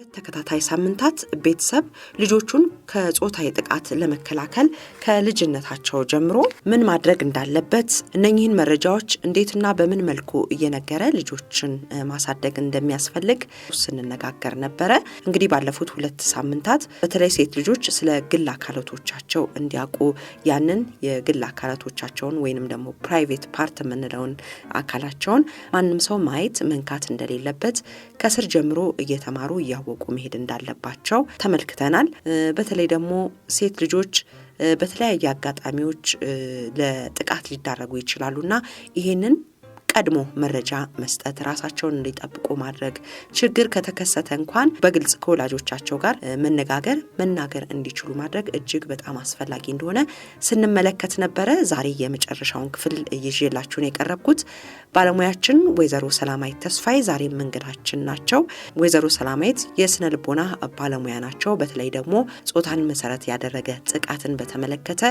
ተከታታይ ሳምንታት ቤተሰብ ልጆቹን ከጾታዊ ጥቃት ለመከላከል ከልጅነታቸው ጀምሮ ምን ማድረግ እንዳለበት እነኚህን መረጃዎች እንዴትና በምን መልኩ እየነገረ ልጆችን ማሳደግ እንደሚያስፈልግ ስንነጋገር ነበረ። እንግዲህ ባለፉት 2 ሳምንታት በተለይ ሴት ልጆች ስለ ግል አካላቶቻቸው እንዲያውቁ ያንን የግል አካላቶቻቸውን ወይንም ደግሞ ፕራይቬት ፓርት የምንለውን አካላቸውን ማንም ሰው ማየት መንካት እንደሌለበት ከስር ጀምሮ እየተማሩ ያወቁ መሄድ እንዳለባቸው ተመልክተናል። በተለይ ደግሞ ሴት ልጆች በተለያየ አጋጣሚዎች ለጥቃት ሊዳረጉ ይችላሉና ይሄንን ቀድሞ መረጃ መስጠት ራሳቸውን እንዲጠብቁ ማድረግ ችግር ከተከሰተ እንኳን በግልጽ ከወላጆቻቸው ጋር መናገር እንዲችሉ ማድረግ እጅግ በጣም አስፈላጊ እንደሆነ ስንመለከት ነበረ። ዛሬ የመጨረሻውን ክፍል ይዤላችሁ የቀረብኩት ባለሙያችን ወይዘሮ ሰላማዊት ተስፋዬ ዛሬም እንግዳችን ናቸው። ወይዘሮ ሰላማዊት የስነ ልቦና ባለሙያ ናቸው። በተለይ ደግሞ ጾታን መሰረት ያደረገ ጥቃትን በተመለከተ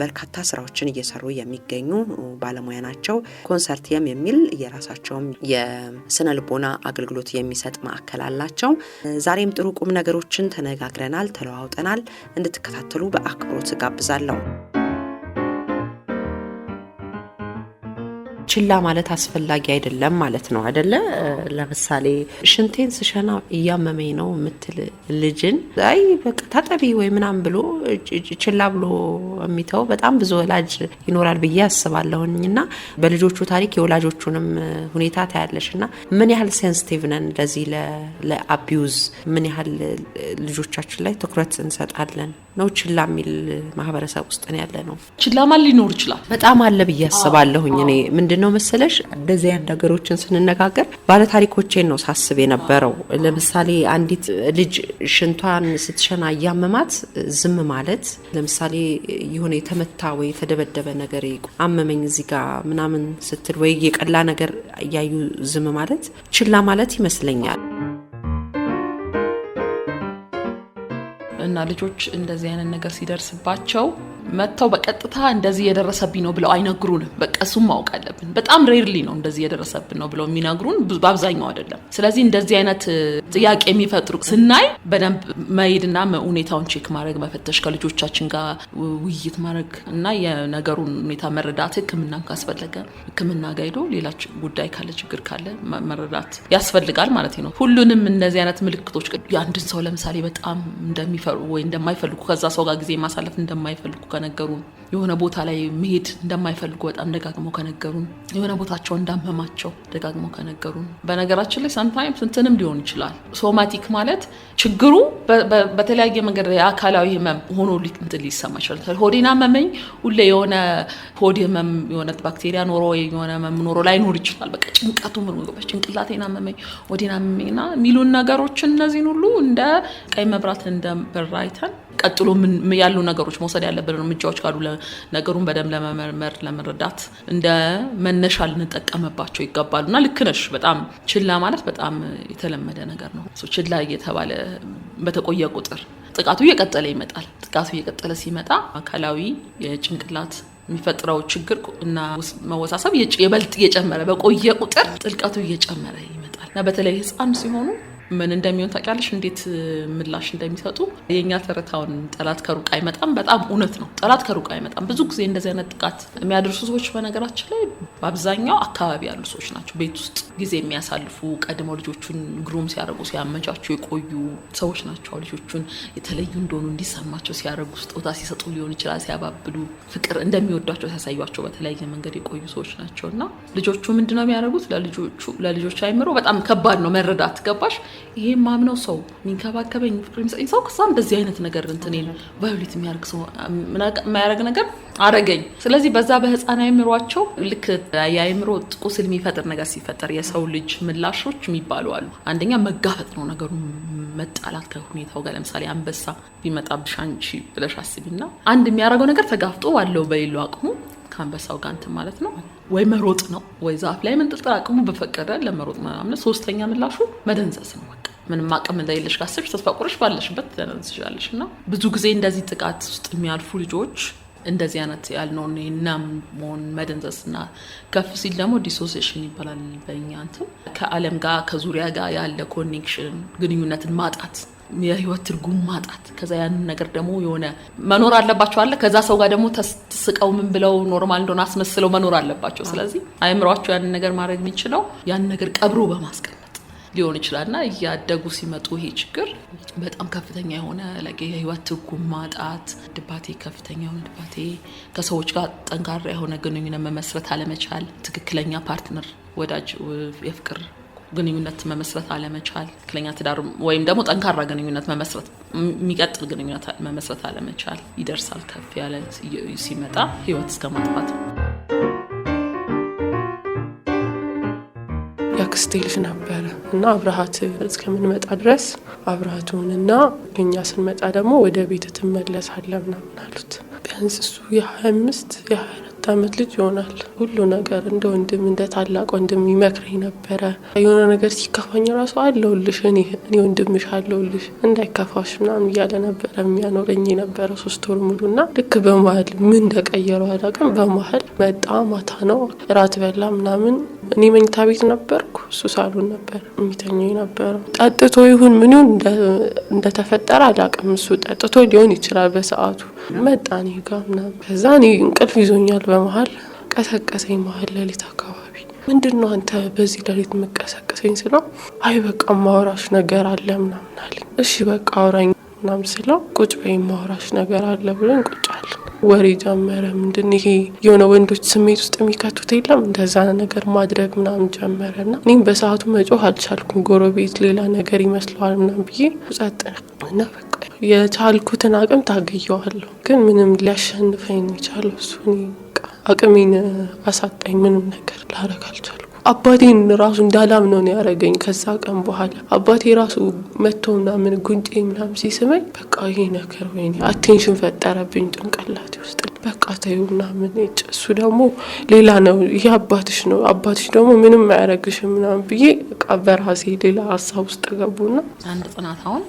በርካታ ስራዎችን እየሰሩ የሚገኙ ባለሙያ ናቸው። ኮንሰርቲየም የሚል የራሳቸው የስነ ልቦና አገልግሎት የሚሰጥ ማዕከል አላቸው። ዛሬም ጥሩ ቁም ነገሮችን ተነጋግረናል፣ ተለዋውጠናል። እንድትከታተሉ በአክብሮት ጋብዛለሁ። ችላ ማለት አስፈላጊ አይደለም ማለት ነው አይደለ? ለምሳሌ ሽንቴን ስሸና እያመመኝ ነው የምትል ልጅን አይ በቃ ታጠቢ ወይ ምናምን ብሎ ችላ ብሎ የሚተው በጣም ብዙ ወላጅ ይኖራል ብዬ አስባለሁኝና በልጆቹ ታሪክ የወላጆቹንም ሁኔታ ታያለሽና ምን ያህል ሴንሲቲቭ ነን ለዚህ ለአቢዩዝ ምን ያህል ልጆቻችን ላይ ትኩረት እንሰጣለን ነው? ችላ የሚል ማህበረሰብ ውስጥ ነው ያለ ነው። ችላ ማለት ሊኖር ይችላል በጣም አለ ብዬ አስባለሁኝ። እኔ ምንድነው መሰለሽ እንደዚህ አይነት ነገሮችን ስንነጋገር ባለ ታሪኮቼን ነው ሳስብ የነበረው። ለምሳሌ አንዲት ልጅ ሽንቷን ስትሸና ያመማት ዝም ማለት፣ ለምሳሌ የሆነ የተመታ ወይ የተደበደበ ነገር አመመኝ እዚህ ጋር ምናምን ስትል ወይ የቀላ ነገር ያዩ ዝም ማለት ችላ ማለት ይመስለኛል። እና ልጆች እንደዚህ አይነት ነገር ሲደርስባቸው መተው በቀጥታ እንደዚህ የደረሰብኝ ነው ብለው አይነግሩንም። በቃ እሱም ማወቅ አለብን። በጣም ሬርሊ ነው እንደዚህ የደረሰብን ነው ብለው የሚነግሩን፣ በአብዛኛው አይደለም። ስለዚህ እንደዚህ አይነት ጥያቄ የሚፈጥሩ ስናይ በደንብ መሄድና ሁኔታውን ቼክ ማድረግ፣ መፈተሽ፣ ከልጆቻችን ጋር ውይይት ማድረግ እና የነገሩን ሁኔታ መረዳት፣ ሕክምና ካስፈለገ ሕክምና ጋይዶ ሌላ ጉዳይ ካለ ችግር ካለ መረዳት ያስፈልጋል ማለት ነው። ሁሉንም እንደዚህ አይነት ምልክቶች የአንድን ሰው ለምሳሌ በጣም እንደሚፈሩ ወይ እንደማይፈልጉ ከዛ ሰው ጋር ጊዜ ማሳለፍ እንደማይፈልጉ ከነገሩን፣ የሆነ ቦታ ላይ መሄድ እንደማይፈልጉ በጣም ደጋግመው ከነገሩን፣ የሆነ ቦታቸው እንዳመማቸው ደጋግመው ከነገሩን። በነገራችን ላይ ሳምታይምስ እንትንም ሊሆን ይችላል። ሶማቲክ ማለት ችግሩ በተለያየ መንገድ የአካላዊ ህመም ሆኖ ሊሰማ ይችላል። ሆዴን አመመኝ ሁሌ የሆነ ሆድ ህመም የሆነ ባክቴሪያ ኖሮ የሆነ ህመም ኖሮ ላይኖር ይችላል። በቃ ጭንቀቱ ጭንቅላቴን አመመኝ ሆዴን አመመኝና የሚሉን ነገሮችን እነዚህን ሁሉ እንደ ቀይ መብራት እንደ በራይተን ቀጥሎ ያሉ ነገሮች መውሰድ ያለብን እርምጃዎች ካሉ ነገሩን በደም ለመመርመር ለመረዳት እንደ መነሻ ልንጠቀምባቸው ይገባሉና ልክ ነሽ። በጣም ችላ ማለት በጣም የተለመደ ነገር ነው። ችላ እየተባለ በተቆየ ቁጥር ጥቃቱ እየቀጠለ ይመጣል። ጥቃቱ እየቀጠለ ሲመጣ አካላዊ የጭንቅላት የሚፈጥረው ችግር እና መወሳሰብ የበልጥ እየጨመረ በቆየ ቁጥር ጥልቀቱ እየጨመረ ይመጣል እና በተለይ ህፃን ሲሆኑ ምን እንደሚሆን ታውቂያለሽ? እንዴት ምላሽ እንደሚሰጡ የኛ ተረታውን ጠላት ከሩቅ አይመጣም በጣም እውነት ነው። ጠላት ከሩቅ አይመጣም። ብዙ ጊዜ እንደዚህ አይነት ጥቃት የሚያደርሱ ሰዎች በነገራችን ላይ በአብዛኛው አካባቢ ያሉ ሰዎች ናቸው። ቤት ውስጥ ጊዜ የሚያሳልፉ ቀድሞ ልጆቹን ግሩም ሲያደርጉ ሲያመቻቹ የቆዩ ሰዎች ናቸው። ልጆቹን የተለዩ እንደሆኑ እንዲሰማቸው ሲያደርጉ ስጦታ ሲሰጡ ሊሆን ይችላል፣ ሲያባብሉ ፍቅር እንደሚወዷቸው ሲያሳዩቸው በተለያየ መንገድ የቆዩ ሰዎች ናቸው እና ልጆቹ ምንድነው የሚያደርጉት? ለልጆች አይምሮ በጣም ከባድ ነው መረዳት። ገባሽ? ይሄ ማምነው ሰው የሚንከባከበኝ ፍቅር የሚሰጠኝ ሰው ከዛም እንደዚህ አይነት ነገር እንትኔን ቫዮሌት የሚያደርግ ሰው የማያደርግ ነገር አረገኝ። ስለዚህ በዛ በህፃን አይምሯቸው ልክ የአይምሮ ቁስል የሚፈጥር ነገር ሲፈጠር የሰው ልጅ ምላሾች የሚባሉ አሉ። አንደኛ መጋፈጥ ነው ነገሩ፣ መጣላት ከሁኔታው ጋር። ለምሳሌ አንበሳ ቢመጣብሽ አንቺ ብለሽ አስቢና አንድ የሚያደርገው ነገር ተጋፍጦ ዋለው በሌለው አቅሙ ከአንበሳው ጋር እንትን ማለት ነው። ወይ መሮጥ ነው፣ ወይ ዛፍ ላይ መንጠልጠል አቅሙ በፈቀደ ለመሮጥ ምናምን። ሶስተኛ ምላሹ መደንዘዝ ነው። በቃ ምንም አቅም እንደሌለሽ ካሰብሽ ተስፋ ቆርሽ ባለሽበት ተነዝሻለሽ እና ብዙ ጊዜ እንደዚህ ጥቃት ውስጥ የሚያልፉ ልጆች እንደዚህ አይነት ያልነው ናም ሞን መደንዘስና ከፍ ሲል ደግሞ ዲሶሲዬሽን ይባላል በእኛ እንትን ከዓለም ጋር ከዙሪያ ጋር ያለ ኮኔክሽን ግንኙነትን ማጣት የህይወት ትርጉም ማጣት ከዛ ያን ነገር ደግሞ የሆነ መኖር አለባቸው አለ ከዛ ሰው ጋር ደግሞ ተስቀው ምን ብለው ኖርማል እንደሆነ አስመስለው መኖር አለባቸው ስለዚህ አይምሯቸው ያን ነገር ማድረግ የሚችለው ያን ነገር ቀብሮ በማስቀመጥ ሊሆን ይችላልና ያደጉ ሲመጡ ይሄ ችግር በጣም ከፍተኛ የሆነ የህይወት ትርጉም ማጣት ድባቴ ከፍተኛ የሆነ ድባቴ ከሰዎች ጋር ጠንካራ የሆነ ግንኙነት መመስረት አለመቻል ትክክለኛ ፓርትነር ወዳጅ የፍቅር ግንኙነት መመስረት አለመቻል ትክክለኛ ትዳር ወይም ደግሞ ጠንካራ ግንኙነት መመስረት የሚቀጥል ግንኙነት መመስረት አለመቻል ይደርሳል ከፍ ያለ ሲመጣ ህይወት እስከ ማጥፋት ያክስቴ ልጅ ነበር እና አብረሃት እስከምንመጣ ድረስ አብረሃቱንና እኛ ስንመጣ ደግሞ ወደ ቤት ትመለሳለህ ምናምን አሉት ቢያንስ እሱ የ25 አመት ልጅ ይሆናል ሁሉ ነገር እንደ ወንድም እንደ ታላቅ ወንድም ይመክረኝ ነበር የሆነ ነገር ሲከፋኝ ራሱ አለውልሽ እኔ ወንድምሽ አለውልሽ እንዳይከፋሽ ምናምን እያለ ነበር የሚያኖረኝ ነበር 3 ወር ሙሉና ልክ በመሀል ምን እንደቀየረው አላውቅም በመሀል መጣ ማታ ነው ራት በላ ምናምን እኔ መኝታ ቤት ነበርኩ እሱ ሳሎን ነበር የሚተኛው ነበር ጠጥቶ ይሁን ምን ይሁን እንደተፈጠረ አላውቅም እሱ ጠጥቶ ሊሆን ይችላል በሰዓቱ መጣ እኔ ጋር ምናምን ከዛ እኔ እንቅልፍ ይዞኛል በመሀል ቀሰቀሰኝ መሀል ሌሊት አካባቢ ምንድነው አንተ በዚህ ሌሊት መቀሰቀሰኝ ስለው አይ በቃ ማውራሽ ነገር አለ ምናምን አለኝ እሺ በቃ አውራኝ ምናምን ስለው ቁጭ በይ ማውራሽ ነገር አለ ብለን ቁጭ አልን ወሬ ጀመረ ምንድን ይሄ የሆነ ወንዶች ስሜት ውስጥ የሚከቱት የለም እንደዛ ነገር ማድረግ ምናምን ጀመረና እኔም በሰዓቱ መጮህ አልቻልኩም ጎረቤት ሌላ ነገር ይመስለዋል ምናምን ብዬ ጸጥ እና በቃ የቻልኩትን አቅም ታገየዋለሁ ግን ምንም ሊያሸንፈኝ የቻለው እሱ አቅሜን አሳጣኝ ምንም ነገር ላረግ አልቻልኩም አባቴን ራሱ እንዳላምነው ነው ያረገኝ ከዛ ቀን በኋላ አባቴ ራሱ መተውና ምን ጉንጬ ምናምን ሲስመኝ በቃ ይሄ ነገር ወይኔ አቴንሽን ፈጠረብኝ ጭንቅላቴ ውስጥ በቃ ተይውና ምን እሱ ደግሞ ሌላ ነው ይሄ አባትሽ ደግሞ ምንም አያረግሽም ምናምን ብዬ በቃ በራሴ ሌላ ሀሳብ ውስጥ ገቡና አንድ ጥናት አሁን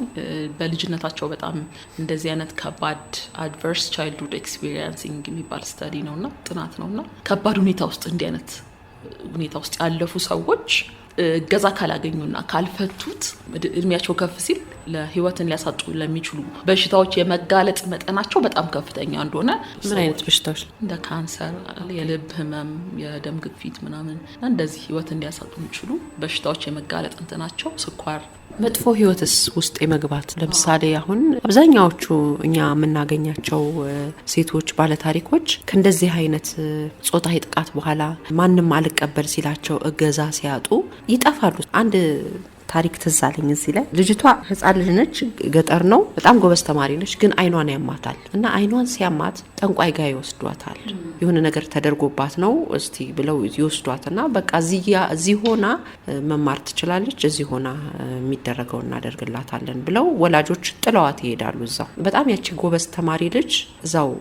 በልጅነታቸው በጣም እንደዚህ አይነት ከባድ አድቨርስ ቻይልድሁድ ኤክስፒሪየንሲንግ የሚባል ስተዲ ነውና ጥናት ነውና ከባድ ሁኔታ ውስጥ እንዲህ አይነት ሁኔታ ውስጥ ያለፉ ሰዎች ገዛ ካላገኙና ካልፈቱት እድሜያቸው ከፍ ሲል ለህይወትን ሊያሳጡ ለሚችሉ በሽታዎች የመጋለጥ መጠናቸው በጣም ከፍተኛ እንደሆነ ምን አይነት በሽታዎች እንደ ካንሰር የልብ ህመም የደም ግፊት ምናምን እንደዚህ ህይወትን ሊያሳጡ የሚችሉ በሽታዎች የመጋለጥ እንትናቸው ስኳር መጥፎ ህይወትስ ውስጥ የመግባት ለምሳሌ አሁን አብዛኛዎቹ እኛ የምናገኛቸው ሴቶች ባለታሪኮች ከእንደዚህ አይነት ጾታዊ ጥቃት በኋላ ማንም አልቀበል ሲላቸው እገዛ ሲያጡ ይጠፋሉ አንድ ታሪክ ተዛለኝ እዚህ ላይ ልጅቷ ህፃን ልጅ ነች ገጠር ነው በጣም ጎበዝ ተማሪ ነች ግን አይኗን ያማታል እና አይኗን ሲያማት ጠንቋይ ጋር ይወስዷታል የሆነ ነገር ተደርጎባት ነው እስቲ ብለው ይወስዷትና በቃ እዚህ ሆና መማር ትችላለች እዚህ ሆና የሚደረገው እናደርግላታለን ብለው ወላጆች ጥለዋት ይሄዳሉ እዛው በጣም ያቺ ጎበዝ ተማሪ ልጅ እዛው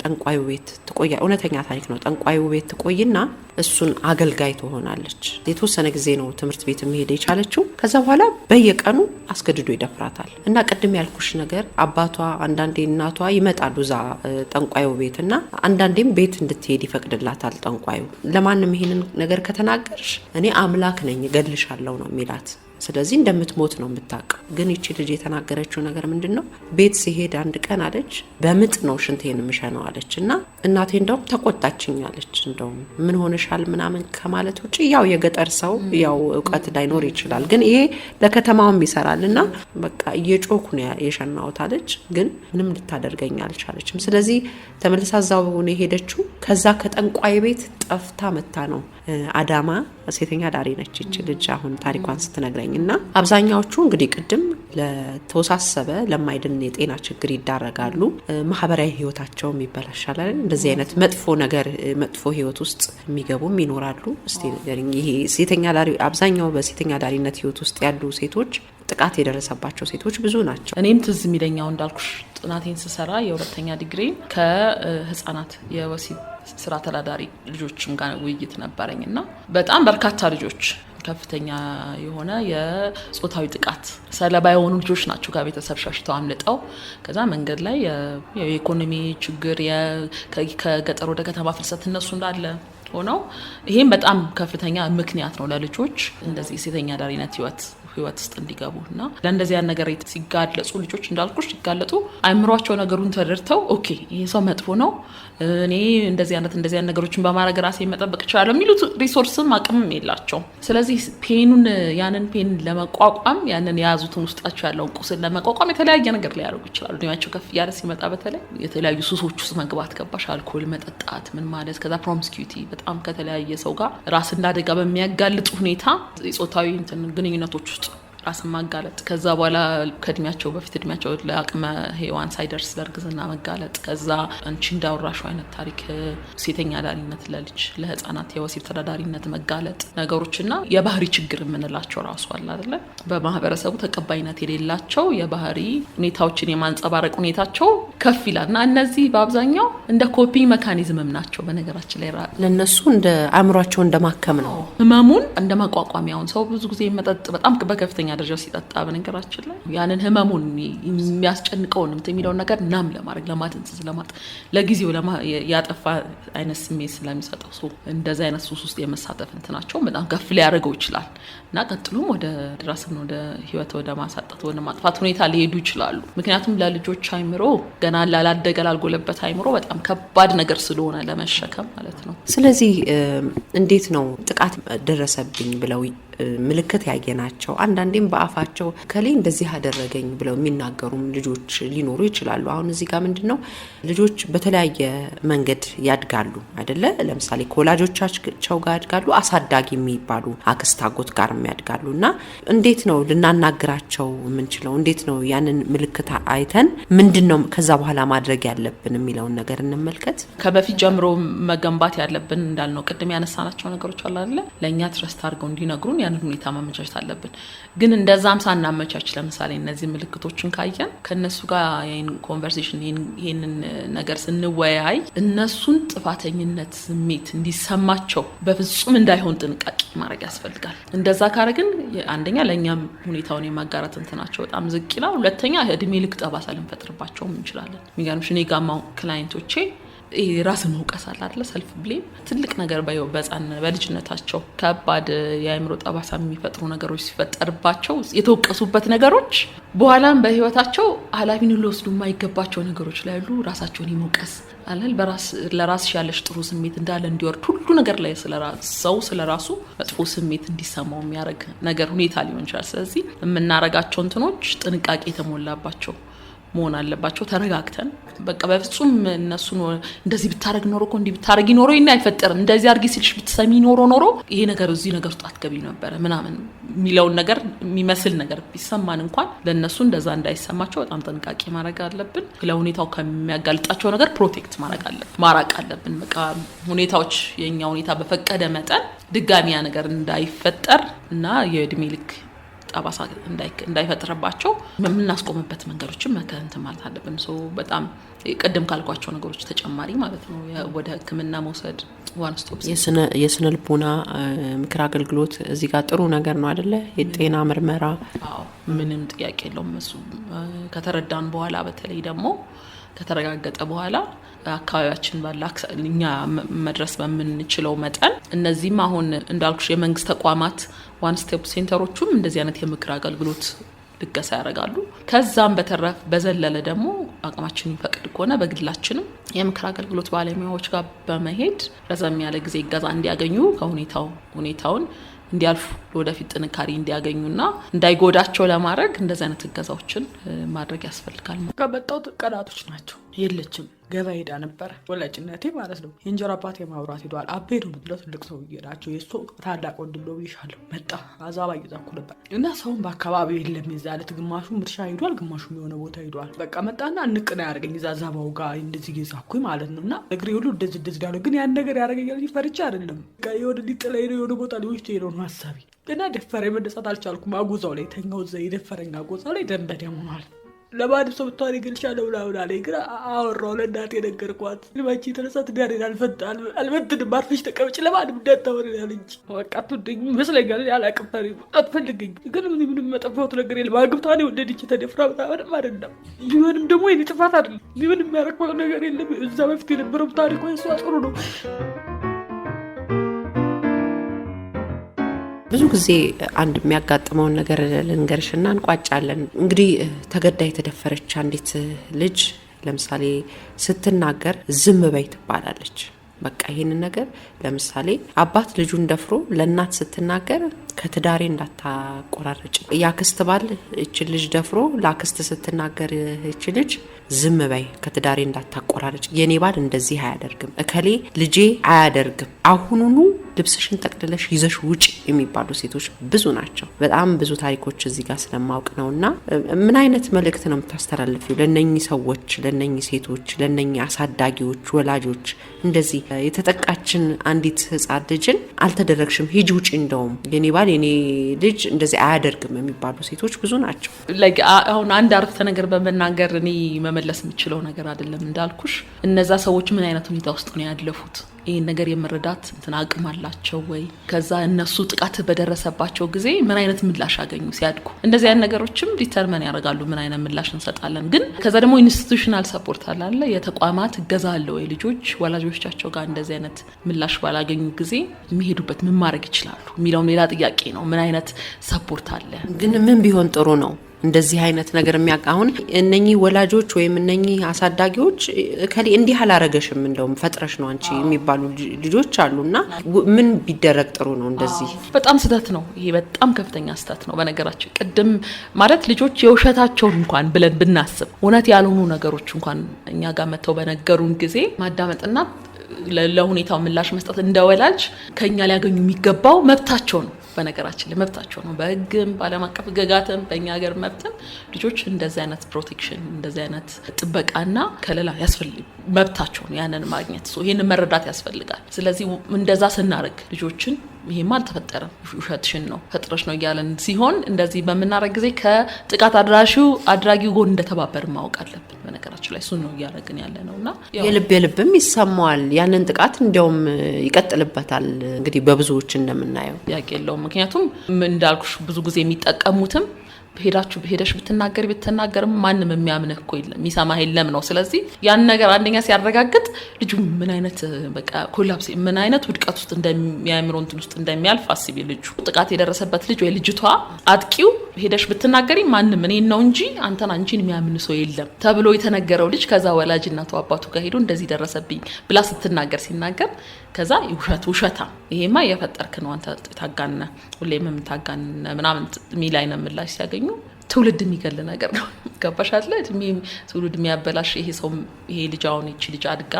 ጠንቋዩ ቤት ትቆያ እውነተኛ ታሪክ ነው ጠንቋዩ ቤት ትቆይና እሱን አገልጋይ ትሆናለች የተወሰነ ጊዜ ነው ትምህርት ቤት መሄድ የቻለችው ከዛ በኋላ በየቀኑ አስገድዶ ይደፍራታል እና ቀድም ያልኩሽ ነገር አባቷ አንዳንዴ እናቷ ይመጣሉ እዛ ጠንቋዩ ቤትና አንዳንዴም ቤት እንድትሄድ ይፈቅድላታል ጠንቋዩ ለማንም ይሄንን ነገር ከተናገርሽ እኔ አምላክ ነኝ እገልሻለሁ ነው የሚላት ስለዚህ እንደምትሞት ነው የምታውቀው ግን እቺ ልጅ የተናገረችው ነገር ምንድነው ቤት ሲሄድ አንድ ቀን አለች በምጥ ነው ሽንቴን ምሸነው አለችና እናቴ እንደውም ተቆጣችኝ አለች እንደውም ምን ሆነሻል ምናምን ከማለት ውጪ ያው የገጠር ሰው ያው ዕውቀት ላይኖር ይችላል ግን ይሄ ለከተማውም ይሰራልና በቃ እየጮኩ ነው የሸናውት አለች ግን ምንም ልታደርገኝ አልቻለችም ስለዚህ ተመልሳ እዛው ነው ሄደችው ከዛ ከጠንቋይ ቤት ጠፍታ መታ ነው አዳማ ሴተኛ ዳሪ ነች እቺ ልጅ አሁን ታሪኳን ስትነግረኝና አብዛኛዎቹ እንግዲህ ቅድም ለተወሳሰበ ለማይድን የጤና ችግር ይዳረጋሉ ማህበራዊ ህይወታቸውም ይበላሻል እንደዚህ አይነት መጥፎ ህይወት ውስጥ የሚገቡም ይኖራሉ እስቲ ንገሪኝ ይሄ ሴተኛ ዳሪ አብዛኛው በሴተኛ ዳሪነት ህይወት ውስጥ ያሉ ሴቶች ጥቃት የደረሰባቸው ሴቶች ብዙ ናቸው እኔም ትዝ የሚለኛው እንዳልኩሽ ጥናቴን ስሰራ የሁለተኛ ዲግሪ ከህፃናት የወሲብ ስራ ተላዳሪ ልጆችም ጋር ውይይት ነበረኝና በጣም በርካታ ልጆች ከፍተኛ የሆነ የጾታዊ ጥቃት ሰለባ የሆኑ ልጆች ናቸው ከቤተሰብ ሸሽተው አምልጠው ከዛ መንገድ ላይ የኢኮኖሚ ችግር ከገጠር ወደ ከተማ ፍልሰት እነሱ እንዳለ ሆነው ይሄም በጣም ከፍተኛ ምክንያት ነው ለልጆች እንደዚህ ሴተኛ ዳሪነት ህይወት ውስጥ እንዲገቡና ለእንደዚህ ያን ነገር ሲጋለጹ ልጆች እንዳልኩሽ ሲጋለጡ አይምሯቸው ነገሩን ተደርተው ኦኬ ይሄ ሰው መጥፎ ነው እኔ እንደዚህ አይነት ነገሮችን በማድረግ ራሴ መጠበቅ እችላለሁ የሚሉት ሪሶርስም አቅምም የላቸው። ስለዚህ ያንን ፔን ለመቋቋም ያንን የያዙትን ውስጣቸው ያለውን ቁስል ለመቋቋም የተለያየ ነገር ሊያደርጉ ይችላሉ። እድሜያቸው ከፍ እያለ ሲመጣ በተለይ የተለያዩ ሱሶች ውስጥ መግባት ገባሽ አልኮል መጠጣት ምን ማለት ከዛ ፕሮሚስኪዩቲ በጣም ከተለያየ ሰው ጋር ራስ እንዳደጋ በሚያጋልጥ ሁኔታ የጾታዊ ግንኙነቶች ውስጥ ራስን ማጋለጥ ከዛ በኋላ ከእድሜያቸው በፊት እድሜያቸው ለአቅመ ሔዋን ሳይደርስ ለእርግዝና መጋለጥ ከዛ አንቺ እንዳወራሹ አይነት ታሪክ ሴተኛ ዳሪነት ለልጅ ለህፃናት የወሲብ ተዳዳሪነት መጋለጥ ነገሮችና የባህሪ ችግር የምንላቸው ራሱ አለ አይደለ በማህበረሰቡ ተቀባይነት የሌላቸው የባህሪ ሁኔታዎችን የማንጸባረቅ ሁኔታቸው ከፍ ይላልና እነዚህ በአብዛኛው እንደ ኮፒንግ ሜካኒዝምም ናቸው። በነገራችን ላይ ለነሱ እንደ አእምሯቸው እንደማከም ነው ህመሙን እንደ ማቋቋሚያውን ሰው ብዙ ጊዜ መጠጥ በጣም በከፍተኛ ደረጃ ሲጠጣ በነገራችን ላይ ያንን ህመሙን የሚያስጨንቀውን የሚለውን ነገር ናም ለማድረግ ለማተንጽስ ለጊዜው ያጠፋ አይነት ስሜት ስለሚሰጠው ሰው እንደዛ አይነት ሱስ ውስጥ የመሳተፍ እንትናቸው በጣም ከፍ ሊያደርገው ይችላል እና ቀጥሎም ወደ ድራስን ወደ ህይወት ወደ ማሳጣት ወደ ማጥፋት ሁኔታ ሊሄዱ ይችላሉ። ምክንያቱም ለልጆች አይምሮ ገና ላላደገ ላልጎለበት አይምሮ በጣም ከባድ ነገር ስለሆነ ለመሸከም ማለት ነው። ስለዚህ እንዴት ነው ጥቃት ደረሰብኝ ብለው ምልክት ያየናቸው አንዳንዴም በአፋቸው ከሌ እንደዚህ አደረገኝ ብለው የሚናገሩም ልጆች ሊኖሩ ይችላሉ። አሁን እዚህ ጋር ምንድነው ልጆች በተለያየ መንገድ ያድጋሉ አይደለ? ለምሳሌ ከወላጆቻቸው ጋር ያድጋሉ፣ አሳዳጊ የሚባሉ አክስት አጎት ጋር ያድጋሉ እና እንዴት ነው ልናናግራቸው የምንችለው? እንዴት ነው ያንን ምልክት አይተን ምንድነው ከዛ በኋላ ማድረግ ያለብን የሚለውን ነገር እንመልከት። ከበፊት ጀምሮ መገንባት ያለብን እንዳልነው ቅድም ያነሳናቸው ነገሮች አለ አይደለ? ለኛ ትረስት አድርገው እንዲነግሩን ያንን ሁኔታ ማመቻቸት አለብን። ግን እንደዛም ሳናመቻች ለምሳሌ እነዚህ ምልክቶችን ካየን ከነሱ ጋር ይሄን ኮንቨርሴሽን ይሄንን ነገር ስንወያይ እነሱን ጥፋተኝነት ስሜት እንዲሰማቸው በፍጹም እንዳይሆን ጥንቃቄ ማድረግ ያስፈልጋል። እንደዛ ካረግን አንደኛ ለኛም ሁኔታውን የማጋራት እንትናቸው በጣም ዝቅ ይላል። ሁለተኛ እድሜ ልክ ጠባሳ ልንፈጥርባቸው እንችላለን። የሚገርምሽ እኔ ጋማው ክላይንቶቼ ራስን መውቀስ አለ አይደል ሰልፍ ብሌም ትልቅ ነገር በልጅነታቸው ከባድ የአእምሮ ጠባሳ የሚፈጥሩ ነገሮች ሲፈጠርባቸው የተወቀሱበት ነገሮች በኋላም በህይወታቸው ኃላፊነት ሊወስዱ የማይገባቸው ነገሮች ላይ ያሉ ራሳቸውን ይመውቀስ አለል ለራስሽ ያለሽ ጥሩ ስሜት እንዳለ እንዲወርድ ሁሉ ነገር ላይ ስለራሱ መጥፎ ስሜት እንዲሰማው የሚያደርግ ነገር ሁኔታ ሊሆን ይችላል። ስለዚህ የምናረጋቸው እንትኖች ጥንቃቄ የተሞላባቸው መሆን አለባቸው። ተረጋግተን በቃ በፍጹም እነሱን እንደዚህ ብታረግ ኖሮ እኮ እንዲህ ብታረጊ ኖሮ ይሄን አይፈጠርም እንደዚህ አርጊ ሲልሽ ብትሰሚ ኖሮ ይሄ ነገር እዚህ ነገር ውስጥ አትገቢ ነበር ምናምን የሚለውን ነገር የሚመስል ነገር ቢሰማን እንኳን ለነሱ እንደዛ እንዳይሰማቸው በጣም ጥንቃቄ ማድረግ አለብን። ለሁኔታው ከሚያጋልጣቸው ነገር ፕሮቴክት ማራቅ አለብን። በቃ ሁኔታዎች የኛ ሁኔታ በፈቀደ መጠን ድጋሚ ያ ነገር እንዳይፈጠር እና የእድሜ ልክ ጠባሳ እንዳይፈጥርባቸው የምናስቆምበት መንገዶችን መከንት ማለት አለብን። በጣም ቀደም ካልኳቸው ነገሮች ተጨማሪ ማለት ነው ወደ ሕክምና መውሰድ ዋን ስቶፕ የስነ ልቦና ምክር አገልግሎት እዚህ ጋር ጥሩ ነገር ነው አይደለ? የጤና ምርመራ ምንም ጥያቄ የለውም። እሱ ከተረዳን በኋላ በተለይ ደግሞ ከተረጋገጠ በኋላ አካባቢያችን እኛ መድረስ በምንችለው መጠን እነዚህም አሁን እንዳልኩሽ የመንግስት ተቋማት ዋን ስቴፕ ሴንተሮቹም እንደዚህ አይነት የምክር አገልግሎት ልገሳ ያደርጋሉ። ከዛም በዘለለ ደግሞ አቅማችን ይፈቅድ ከሆነ በግላችንም የምክር አገልግሎት ባለሙያዎች ጋር በመሄድ ረዘም ያለ ጊዜ እገዛ እንዲያገኙ ሁኔታውን እንዲያልፉ ወደፊት ጥንካሬ እንዲያገኙና እንዳይጎዳቸው ለማድረግ እንደዚህ አይነት እገዛዎችን ማድረግ ያስፈልጋል። ከመጣው ቀናቶች ናቸው። የለችም ገበያ ሄዳ ነበር ወላጅነቴ ማለት ነው። የእንጀራ አባቴ ማውራት ሄዷል። አቤ ነው ብለው ትልቅ ሰው ናቸው። የእሱ ታላቅ ወንድም ነው ብዬሻለሁ። መጣ አዛባ እየዛኩ ነበር እና ሰውን በአካባቢ የለም የዛለት ግማሹ ምርሻ ሄዷል፣ ግማሹ የሆነ ቦታ ሄዷል። በቃ መጣና እንቅና ያደርገኝ እዛ ዛባው ጋር እንደዚህ እየዛኩኝ ማለት ነው። እና እግሬ ሁሉ እንደዚህ ዳለ። ግን ያን ነገር ያደረገኛል ፈርቻ አይደለም። የሆነ ሊጥለኝ ነው የሆነ ቦታ ሊወስድ ሄደው ነው ሀሳቢ እና ደፈረ መነሳት አልቻልኩም። አጎዛው ላይ ተኛው። እዛ የደፈረኝ አጎዛው ላይ ደም በደም ሆኗል። ለማንም ሰው ብታወሪ እገልሻለሁ ምናምን አለኝ። ግን አወራሁ፣ ለእናቴ ነገርኳት። ልባች የተነሳ ትዳሬን አልበትንም፣ አርፈሽ ተቀመጭ፣ ለማንም እንዳታወሪ አለኝ። በቃ አትወደኝ ይመስለኛል፣ አላውቅም፣ አትፈልገኝ። ግን ምንም መጠፋሁት ነገር የለም። አግብታ ነው የወለደች፣ ተደፍራ ምናምንም አይደለም። ቢሆንም ደግሞ የኔ ጥፋት አይደለም። ምንም የሚያረግፈው ነገር የለም። እዛ በፊት የነበረው ታሪኳ የሷ ጥሩ ነው። ብዙ ጊዜ አንድ የሚያጋጥመውን ነገር ልንገርሽና እንቋጫለን። እንግዲህ ተገዳ የተደፈረች አንዲት ልጅ ለምሳሌ ስትናገር ዝም በይ ትባላለች። በቃ ይሄንን ነገር ለምሳሌ አባት ልጁን ደፍሮ ለእናት ስትናገር ከትዳሬ እንዳታቆራረጭ፣ ያክስት ባል እቺ ልጅ ደፍሮ ለአክስት ስትናገር እቺ ልጅ ዝም በይ ከትዳሬ እንዳታቆራረጭ፣ የኔ ባል እንደዚህ አያደርግም፣ እከሌ ልጄ አያደርግም፣ አሁኑኑ ልብስሽን ጠቅልለሽ ይዘሽ ውጪ የሚባሉ ሴቶች ብዙ ናቸው። በጣም ብዙ ታሪኮች እዚህ ጋር ስለማውቅ ነውና ምን አይነት መልእክት ነው የምታስተላልፊው ለነኚህ ሰዎች፣ ለነኚህ ሴቶች፣ ለነኚህ አሳዳጊዎች፣ ወላጆች? እንደዚህ የተጠቃችን አንዲት ህጻን ልጅን አልተደረግሽም ሂጂ ውጪ፣ እንደውም የኔ ባል የኔ ልጅ እንደዚህ አያደርግም የሚባሉ ሴቶች ብዙ ናቸው። አሁን አንድ አረፍተ ነገር በመናገር እኔ መመለስ የምችለው ነገር አይደለም። እንዳልኩሽ እነዛ ሰዎች ምን አይነት ሁኔታ ውስጥ ነው ያለፉት? ይህን ነገር የመረዳት እንትን አቅም አላቸው ወይ? ከዛ እነሱ ጥቃት በደረሰባቸው ጊዜ ምን አይነት ምላሽ አገኙ ሲያድጉ? እንደዚህ አይነት ነገሮችም ዲተርመን ያደርጋሉ ምን አይነት ምላሽ እንሰጣለን። ግን ከዛ ደግሞ ኢንስቲቱሽናል ሰፖርት አለ፣ የተቋማት እገዛ አለ ወይ? ልጆች ወላጆቻቸው ጋር እንደዚህ አይነት ምላሽ ባላገኙ ጊዜ የሚሄዱበት ምን ማድረግ ይችላሉ የሚለውም ሌላ ጥያቄ ነው። ምን አይነት ሰፖርት አለ? ግን ምን ቢሆን ጥሩ ነው እንደዚህ አይነት ነገር የሚያቃሁን እነኚህ ወላጆች ወይም እነኚህ አሳዳጊዎች ከሊ እንዲህ አላረገሽም እንደውም ፈጥረሽ ነው አንቺ የሚባሉ ልጆች አሉና ምን ቢደረግ ጥሩ ነው? እንደዚህ በጣም ስህተት ነው። ይሄ በጣም ከፍተኛ ስህተት ነው። በነገራችን ቅድም ማለት ልጆች የውሸታቸውን እንኳን ብለን ብናስብ እውነት ያልሆኑ ነገሮች እንኳን እኛ ጋር መተው በነገሩን ጊዜ ማዳመጥና ለሁኔታው ምላሽ መስጠት እንደወላጅ ከኛ ሊያገኙ የሚገባው መብታቸው ነው። በነገራችን ላይ መብታቸው ነው። በህግም በዓለም አቀፍ ህግጋትም በእኛ ሀገር መብትም ልጆች እንደዚህ አይነት ፕሮቴክሽን እንደዚህ አይነት ጥበቃና ከለላ ያስፈልግ መብታቸው ነው ያንን ማግኘት። ይሄንን መረዳት ያስፈልጋል። ስለዚህ እንደዛ ስናደርግ ልጆችን ይሄማ አልተፈጠረም ውሸትሽን ነው ፈጥረሽ ነው እያለን ሲሆን እንደዚህ በምናደርግ ጊዜ ከጥቃት አድራጊው ጎን እንደተባበር ማወቅ አለብን። በነገራችን ላይ እሱን ነው እያደረግን ያለ ነውና የልብም ይሰማዋል። ያንን ጥቃት እንደውም ይቀጥልበታል። እንግዲህ በብዙዎች እንደምናየው ጥያቄ የለውም። ምክንያቱም እንዳልኩሽ ብዙ ጊዜ የሚጠቀሙትም ሄደሽ ብትናገርም ማንም የሚያምንህ እኮ የለም የሚሰማህ የለም ነው። ስለዚህ ያን ነገር አንደኛ ሲያረጋግጥ ልጁ ምን አይነት በቃ ኮላፕስ ምን አይነት ውድቀት ውስጥ እንደሚያምሩ እንትን ውስጥ እንደሚያልፍ አስቢ። ልጁ ጥቃት የደረሰበት ልጅ ወይ ልጅቷ አጥቂው ሄደሽ ብትናገሪ ማንም እኔን ነው እንጂ አንቺን የሚያምን ሰው የለም ተብሎ የተነገረው ልጅ ከዛ ወላጅ እናቱ አባቱ ጋር ሄዶ እንደዚህ ደረሰብኝ ብላ ሲናገር ከዛ ውሸታ ይሄማ የፈጠርክ ነው አንተ ታጋነ ሁሌም የምታጋነ ምናምን ሚል አይነት ምላሽ ሲያገኙ ትውልድ የሚገል ነገር ነው። ገባሻለ? ትውልድ የሚያበላሽ ይሄ ልጅ አሁን ይቺ ልጅ አድጋ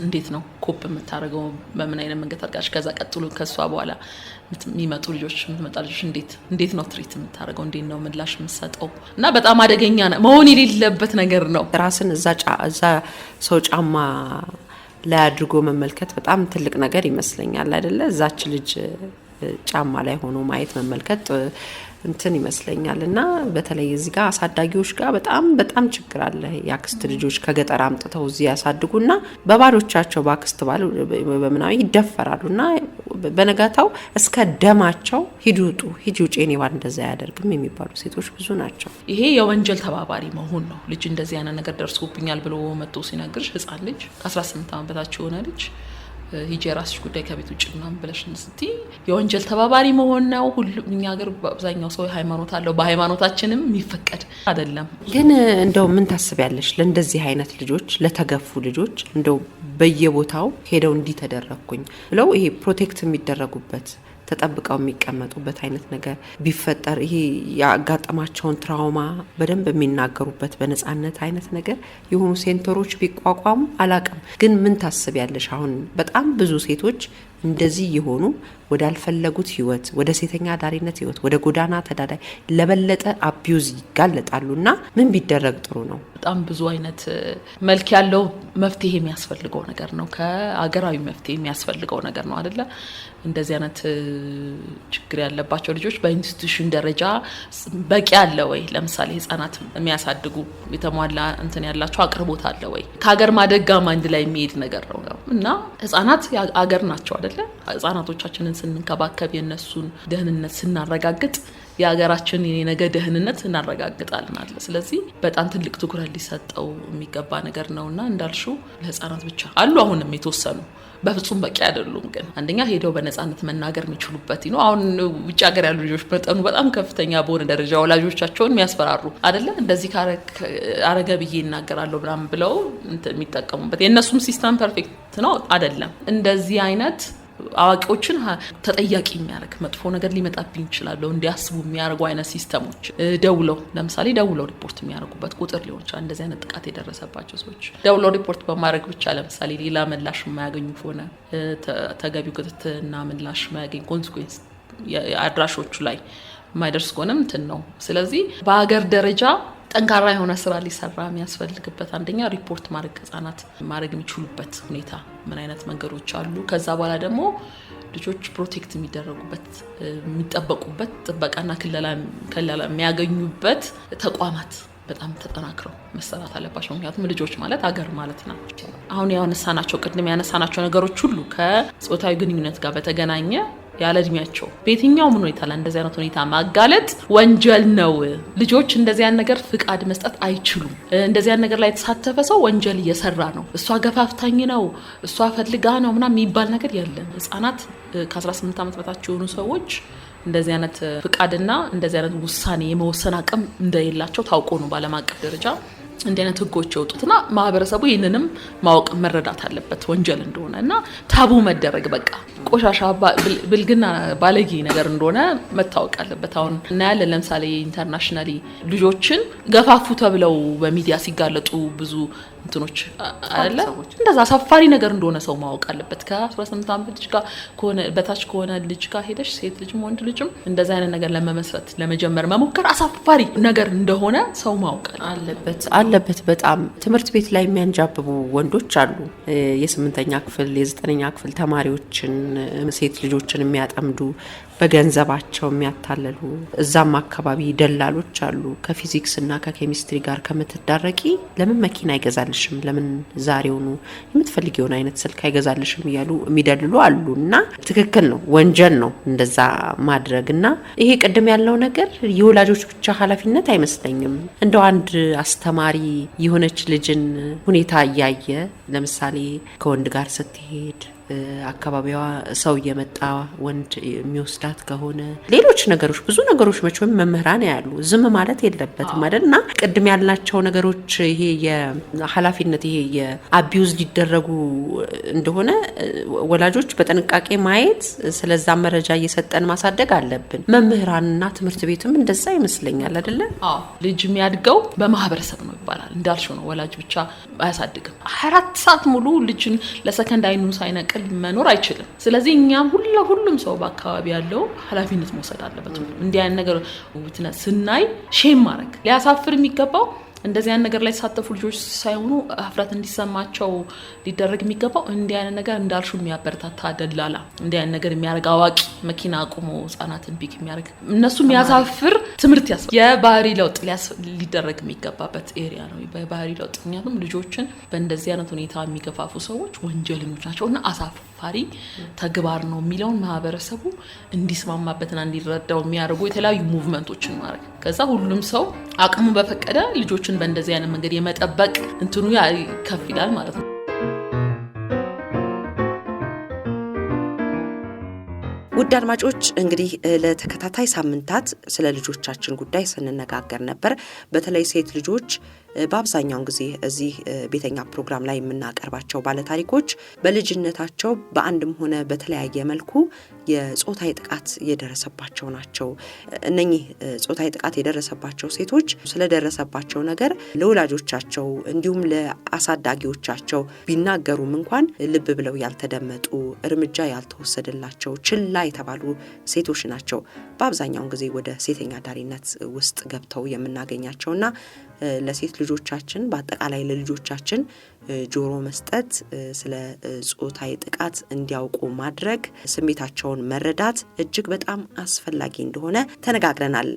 እንዴት ነው ኮፕ የምታደርገው? በምን አይነት መንገድ አድጋሽ ከዛ ቀጥሎ ከሷ በኋላ የሚመጡ ልጆች እንዴት ነው ትሪት የምታደርገው? እንዴት ነው ምላሽ የምትሰጠው? እና በጣም አደገኛ መሆን የሌለበት ነገር ነው። ራስን እዛ ሰው ጫማ ላይ አድርጎ መመልከት በጣም ትልቅ ነገር ይመስለኛል አይደለ? እዛች ልጅ ጫማ ላይ ሆኖ ማየት መመልከት እንትን ይመስለኛል። እና በተለይ እዚህ ጋር አሳዳጊዎች ጋር በጣም ችግር አለ። ያክስት ልጆች ከገጠር አምጥተው እዚህ ያሳድጉና በባሎቻቸው ባክስት ባል በመናዊ ይደፈራሉና በነጋታው እስከ ደማቸው ሂጂ ውጪ የኔ ባል እንደዛ ያደርግም የሚባሉ ሴቶች ብዙ ናቸው። ይሄ የወንጀል ተባባሪ መሆን ነው። ልጅ እንደዚህ አይነት ነገር ደርሶብኛል ብሎ መጥቶ ሲነግርሽ ህፃን ልጅ ከ18 ዓመት በታች የሆነ ልጅ ሂጂ የራስሽ ጉዳይ ከቤት ውጭ ምናምን ብለሽ ስትይ የወንጀል ተባባሪ መሆን ነው። ሁሉም እኛ ሀገር በአብዛኛው ሰው ሃይማኖት አለው። በሃይማኖታችንም የሚፈቀድ አይደለም። ግን እንደው ምን ታስቢያለሽ ለእንደዚህ አይነት ልጆች ለተገፉ ልጆች እንደው በየቦታው ሄደው እንዲተደረኩኝ ብለው ይሄ ፕሮቴክት የሚደረጉበት ተጠብቀው የሚቀመጡበት አይነት ነገር ቢፈጠር ይሄ ያጋጠማቸውን ትራውማ በደንብ የሚናገሩበት በነጻነት አይነት ነገር የሆኑ ሴንተሮች ቢቋቋሙ አላቅም። ግን ምን ታስቢያለሽ? አሁን በጣም ብዙ ሴቶች እንደዚህ የሆኑ ወደ አልፈለጉት ህይወት፣ ወደ ሴተኛ አዳሪነት ህይወት፣ ወደ ጎዳና ተዳዳሪ ለበለጠ አቢዩዝ ይጋለጣሉና ምን ቢደረግ ጥሩ ነው? በጣም ብዙ አይነት መልክ ያለው መፍትሄ የሚያስፈልገው ነገር ነው። ከአገራዊ መፍትሄ የሚያስፈልገው ነገር ነው አይደለ? እንደዚህ አይነት ችግር ያለባቸው ልጆች በኢንስቲትዩሽን ደረጃ በቂ አለ ወይ? ለምሳሌ ህጻናት የሚያሳድጉ የተሟላ እንትን ያላቸው አቅርቦት አለ ወይ? ከሀገር ማደግ ጋር አንድ ላይ የሚሄድ ነገር ነው እና ህጻናት አገር ናቸው አይደለ? ህጻናቶቻችንን ስንንከባከብ የነሱን ደህንነት ስናረጋግጥ የሀገራችን የነገ ደህንነት እናረጋግጣለን አለ። ስለዚህ በጣም ትልቅ ትኩረት ሊሰጠው የሚገባ ነገር ነውና እንዳልሽው ለህጻናት ብቻ አሉ አሁንም የተወሰኑ በፍጹም በቂ አይደሉም። ግን አንደኛ ሄደው በነፃነት መናገር የሚችሉበት ነው። አሁን ውጭ ሀገር ያሉ ልጆች መጠኑ በጣም ከፍተኛ በሆነ ደረጃ ወላጆቻቸውን የሚያስፈራሩ አይደለ? እንደዚህ አረገ ብዬ እናገራለሁ ብላም ብለው የሚጠቀሙበት የእነሱም ሲስተም ፐርፌክት ነው አይደለም። እንደዚህ አይነት አዋቂዎችን ተጠያቂ የሚያደርግ መጥፎ ነገር ሊመጣብኝ ይችላል እንዲያስቡ የሚያደርጉ አይነት ሲስተሞች ለምሳሌ ደውለው ሪፖርት የሚያደርጉበት ቁጥር ሊሆን ይችላል። እንደዚህ አይነት ጥቃት የደረሰባቸው ሰዎች ደውለው ሪፖርት በማድረግ ብቻ ለምሳሌ ሌላ ምላሽ የማያገኙ ከሆነ ተገቢው ክትትልና ምላሽ የማያገኝ ኮንሲኩዌንስ አድራሾቹ ላይ የማይደርስ ከሆነም እንትን ነው። ስለዚህ በሀገር ደረጃ ጠንካራ የሆነ ስራ ሊሰራ የሚያስፈልግበት አንደኛ ሪፖርት ማድረግ ህጻናት ማድረግ የሚችሉበት ሁኔታ ምን አይነት መንገዶች አሉ። ከዛ በኋላ ደግሞ ልጆች ፕሮቴክት የሚደረጉበት የሚጠበቁበት ጥበቃና ከለላ የሚያገኙበት ተቋማት በጣም ተጠናክረው መሰራት አለባቸው። ምክንያቱም ልጆች ማለት አገር ማለት ናቸው። አሁን ቅድም ያነሳናቸው ነገሮች ሁሉ ከጾታዊ ግንኙነት ጋር በተገናኘ ያለ እድሜያቸው በየትኛውም ሁኔታ ላይ እንደዚህ አይነት ሁኔታ ማጋለጥ ወንጀል ነው። ልጆች እንደዚህ አይነት ነገር ፍቃድ መስጠት አይችሉም። እንደዚህ አይነት ነገር ላይ የተሳተፈ ሰው ወንጀል እየሰራ ነው። እሷ ገፋፍታኝ ነው፣ እሷ ፈልጋ ነው ምናምን የሚባል ነገር የለም። ህጻናት ከ18 ዓመት በታች የሆኑ ሰዎች እንደዚህ አይነት ፍቃድና እንደዚህ አይነት ውሳኔ የመወሰን አቅም እንደሌላቸው ታውቆ ነው በዓለም አቀፍ ደረጃ እንዲህ አይነት ህጎች የወጡትና ማህበረሰቡ ይህንንም ማወቅ መረዳት አለበት ወንጀል እንደሆነ እና ታቡ መደረግ በቃ ቆሻሻ ብልግና ባለጌ ነገር እንደሆነ መታወቅ አለበት። አሁን እናያለን ለምሳሌ ኢንተርናሽናሊ ልጆችን ገፋፉ ተብለው በሚዲያ ሲጋለጡ ብዙ እንትኖች አይደለ? እንደዛ አሳፋሪ ነገር እንደሆነ ሰው ማወቅ አለበት። ከ18 ዓመት ልጅ ጋር በታች ከሆነ ልጅ ጋር ሄደሽ ሴት ልጅም ወንድ ልጅም እንደዛ አይነት ነገር ለመጀመር መሞከር አሳፋሪ ነገር እንደሆነ ሰው ማወቅ አለበት። በጣም ትምህርት ቤት ላይ የሚያንጃብቡ ወንዶች አሉ። የ8ኛ ክፍል የ9ኛ ክፍል ተማሪዎችን ሴት ልጆችን የሚያጠምዱ በገንዘባቸው የሚያታለሉ እዛም አካባቢ ደላሎች አሉ። ከፊዚክስ እና ከኬሚስትሪ ጋር ከምትዳረቂ ለምን መኪና አይገዛልሽም፣ ለምን ዛሬውኑ የምትፈልጊውን አይነት ስልክ አይገዛልሽም እያሉ የሚደልሉ አሉ። እና ትክክል ነው፣ ወንጀል ነው እንደዛ ማድረግና ይሄ ቅድም ያለው ነገር የወላጆች ብቻ ኃላፊነት አይመስለኝም። እንደው አንድ አስተማሪ የሆነች ልጅን ሁኔታ እያየ ለምሳሌ ከወንድ ጋር ስትሄድ አካባቢዋ ሰው እየመጣ ወንድ የሚወስዳት ከሆነ ሌሎች ነገሮች ብዙ ነገሮች መቼም መምህራን ያሉ ዝም ማለት የለበትም አይደልና ቅድም ያልናቸው ነገሮች ይሄ የኃላፊነት ይሄ የአቢዩዝ ሊደረጉ እንደሆነ ወላጆች በጥንቃቄ ማየት ስለዛ መረጃ እየሰጠን ማሳደግ አለብን። መምህራንና ትምህርት ቤትም እንደዛ ይመስለኛል አይደለ? ልጅ የሚያድገው በማህበረሰብ ነው ይባላል። እንዳልሽው ነው፣ ወላጅ ብቻ አያሳድግም። 24 ሰዓት ሙሉ ልጅን ለሰከንድ አይኑ ሳይነቅ መኖር አይችልም። ስለዚህ እኛም ሁሉም ሰው በአካባቢ ያለው ኃላፊነት መውሰድ አለበት። እንዲህ አይነት ነገር ውትነት ስናይ ሼም ማድረግ ሊያሳፍር የሚገባው እንደዚህ አይነት ነገር ላይ ተሳተፉ ልጆች ሳይሆኑ አፍራት እንዲሰማቸው ሊደረግ የሚገባው እንዲህ አይነት ነገር እንዳልሹ የሚያበረታታ ደላላ፣ እንዲህ አይነት ነገር የሚያደርግ አዋቂ መኪና አቁሞ ህጻናትን ቢክ የሚያደርግ እነሱ የሚያሳፍር ትምህርት የባህሪ ለውጥ ሊደረግ የሚገባበት ኤሪያ ነው። በባህሪ ለውጥ ምክንያቱም ልጆችን በእንደዚህ አይነት ሁኔታ የሚገፋፉ ሰዎች ወንጀለኞች ናቸው እና አሳፋሪ ተግባር ነው የሚለውን ማህበረሰቡ እንዲስማማበትና እንዲረዳው የሚያደርጉ የተለያዩ ሙቭመንቶችን ማድረግ ከዛ ሁሉም ሰው አቅሙ በፈቀደ ልጆችን በእንደዚህ አይነት መንገድ የመጠበቅ እንትኑ ከፍ ይላል ማለት ነው። ውድ አድማጮች እንግዲህ ለተከታታይ ሳምንታት ስለ ልጆቻችን ጉዳይ ስንነጋገር ነበር። በተለይ ሴት ልጆች በአብዛኛው ጊዜ እዚህ ቤተኛ ፕሮግራም ላይ የምናቀርባቸው ባለታሪኮች በልጅነታቸው በአንድም ሆነ በተለያየ መልኩ የጾታዊ ጥቃት የደረሰባቸው ናቸው። እነኚህ ጾታዊ ጥቃት የደረሰባቸው ሴቶች ስለደረሰባቸው ነገር ለወላጆቻቸው እንዲሁም ለአሳዳጊዎቻቸው ቢናገሩም እንኳን ልብ ብለው ያልተደመጡ፣ እርምጃ ያልተወሰደላቸው፣ ችላ የተባሉ ሴቶች ናቸው በአብዛኛው ጊዜ ወደ ሴተኛ ዳሪነት ውስጥ ገብተው የምናገኛቸውና ለሴት ልጆቻችን በአጠቃላይ ለልጆቻችን ጆሮ መስጠት፣ ስለ ጾታዊ ጥቃት እንዲያውቁ ማድረግ፣ ስሜታቸውን መረዳት እጅግ በጣም አስፈላጊ እንደሆነ ተነጋግረናል።